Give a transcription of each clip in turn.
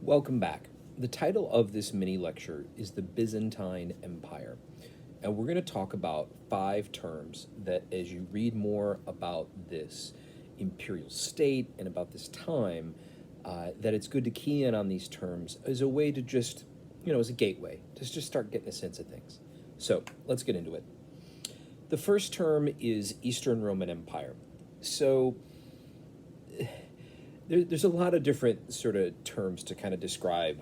Welcome back. The title of this mini lecture is the Byzantine Empire. And we're going to talk about 5 terms that, as you read more about this imperial state and about this time, that it's good to key in on these terms as a way to just, as a gateway, to just start getting a sense of things. So let's get into it. The first term is Eastern Roman Empire. So there's a lot of different sort of terms to kind of describe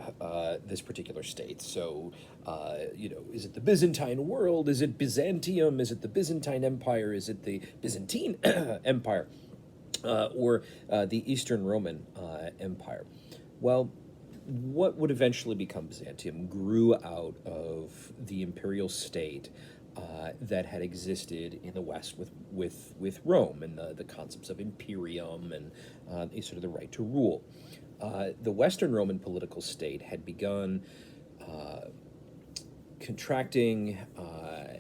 this particular state. So, is it the Byzantine world? Is it Byzantium? Is it the Byzantine Empire? Is it the Byzantine Empire? Or the Eastern Roman Empire? Well, what would eventually become Byzantium grew out of the imperial state that had existed in the West with Rome and the concepts of imperium and sort of the right to rule. The Western Roman political state had begun contracting,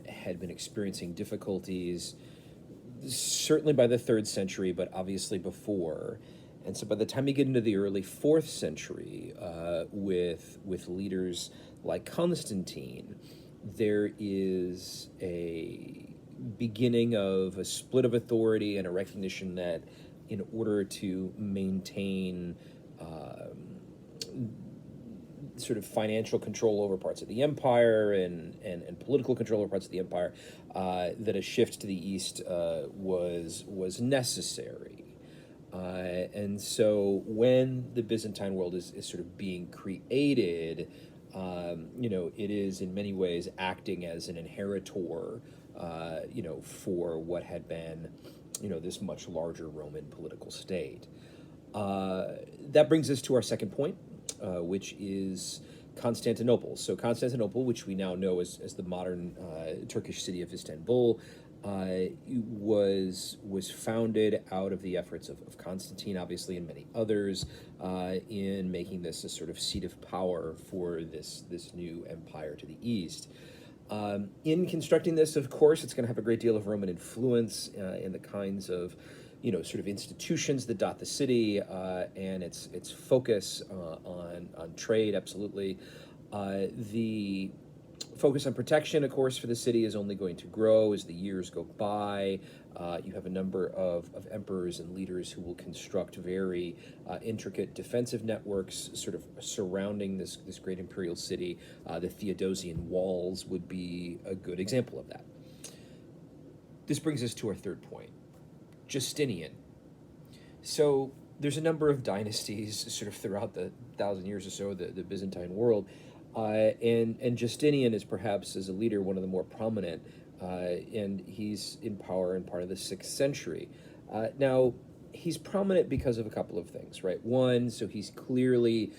had been experiencing difficulties, certainly by the 3rd century, but obviously before. And so by the time you get into the early 4th century, with leaders like Constantine, there is a beginning of a split of authority and a recognition that in order to maintain sort of financial control over parts of the empire and political control over parts of the empire, that a shift to the east was necessary. And so when the Byzantine world is sort of being created, it is in many ways acting as an inheritor, for what had been, this much larger Roman political state. That brings us to our second point, which is Constantinople. So Constantinople, which we now know as the modern Turkish city of Istanbul, was founded out of the efforts of Constantine, obviously, and many others, in making this a sort of seat of power for this new empire to the east. In constructing this, of course, it's going to have a great deal of Roman influence in the kinds of, sort of institutions that dot the city, and its focus on trade, absolutely. The focus on protection, of course, for the city is only going to grow as the years go by. You have a number of emperors and leaders who will construct very intricate defensive networks sort of surrounding this great imperial city. The Theodosian walls would be a good example of that. This brings us to our third point, Justinian. So there's a number of dynasties sort of throughout the 1,000 years or so, the Byzantine world. And Justinian is perhaps, as a leader, one of the more prominent, and he's in power in part of the 6th century. Now, he's prominent because of a couple of things, right? One, so he's clearly,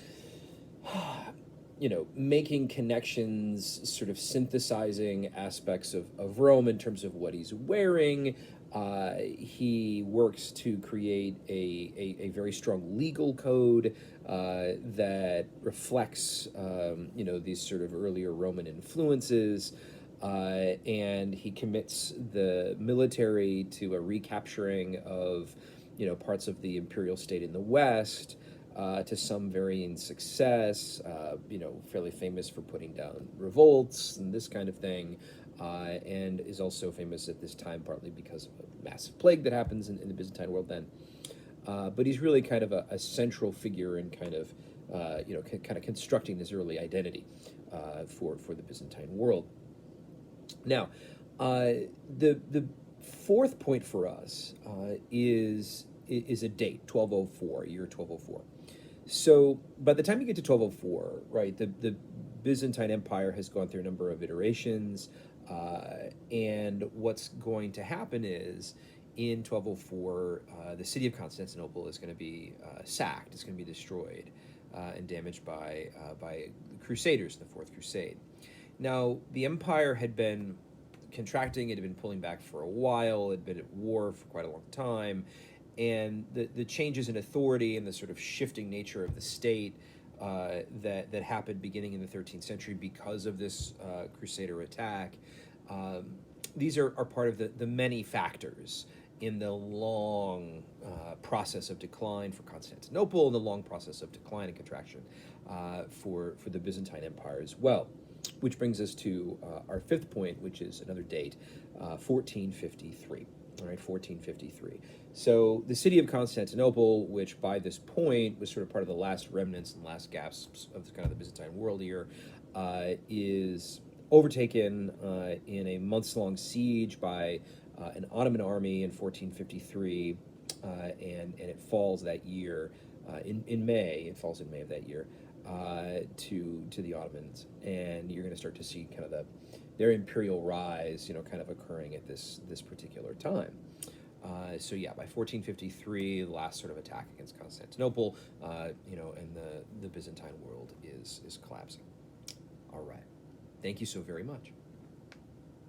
making connections, sort of synthesizing aspects of Rome in terms of what he's wearing. He works to create a very strong legal code that reflects, these sort of earlier Roman influences, and he commits the military to a recapturing of, parts of the imperial state in the West, to some varying success, fairly famous for putting down revolts and this kind of thing. And is also famous at this time partly because of a massive plague that happens in the Byzantine world then. But he's really kind of a central figure in kind of, kind of constructing this early identity for the Byzantine world. Now, the fourth point for us is a date, 1204, year 1204. So by the time you get to 1204, right, the Byzantine Empire has gone through a number of iterations. And what's going to happen is, in 1204, the city of Constantinople is going to be sacked. It's going to be destroyed and damaged by the Crusaders in the Fourth Crusade. Now, the empire had been contracting. It had been pulling back for a while. It had been at war for quite a long time. And the changes in authority and the sort of shifting nature of the state that happened beginning in the 13th century because of this Crusader attack. These are part of the many factors in the long process of decline for Constantinople, and the long process of decline and contraction for the Byzantine Empire as well. Which brings us to our fifth point, which is another date, 1453. All right, 1453. So the city of Constantinople, which by this point was sort of part of the last remnants and last gasps of kind of the Byzantine world here, is overtaken in a months-long siege by an Ottoman army in 1453, and it falls that year in May. It falls in May of that year to the Ottomans, and you're going to start to see kind of their imperial rise, kind of occurring at this particular time. So yeah, by 1453, the last sort of attack against Constantinople, and the Byzantine world is collapsing. All right. Thank you so very much.